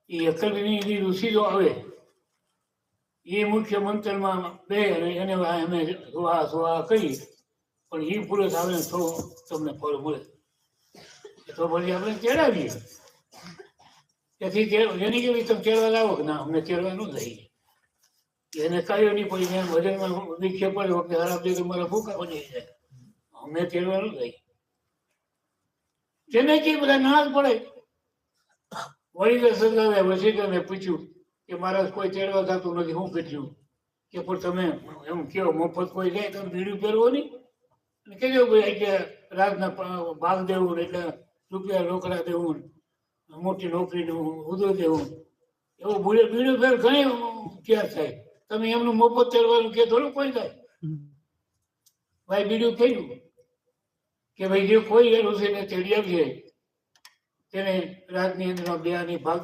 એ અક્કલની ઋષિ જો આવે એ મુખ્ય મંત્રમાં બે અને એને અમે સુવા કહી પણ એ પુરુષ આવે તો તમને ફળ મળે તો પછી આપણે તેડાવીએ તેથી એની કેવી તમે તેડવા લાવો કે ના અમને તેડવા ન જઈએ એને કહ્યું નહીં પછી મેં ભજનમાં વિક્ષેપ પડ્યો કે હરાબજી તમારા ભૂખા બની જાય અમે તેડવા ન જઈએ તેને કે બધા ના જ પડે વળી સદાવે વસીને પૂછ્યું કે મારા કોઈ તેડવા થતું નથી હું પૂછ્યું કે પણ તમે એમ કેવો મફત કોઈ જાય તમે બીડું પહેરવો નહીં અને કહેજો ભાઈ કે રાતના ભાગ દેવું એટલે રૂપિયા રોકડા દેવું મોટી નોકરીનું ઉદો દેવું એવું બીડું ફેર ઘણી તૈયાર થાય તમે એમનું મફત તેડવાનું કે થોડું કોઈ થાય ભાઈ બીડું કહ્યું કે ભાઈ જે કોઈ ઋષિને તેડી આવશે તેને રાતની અંદર બે ભાગ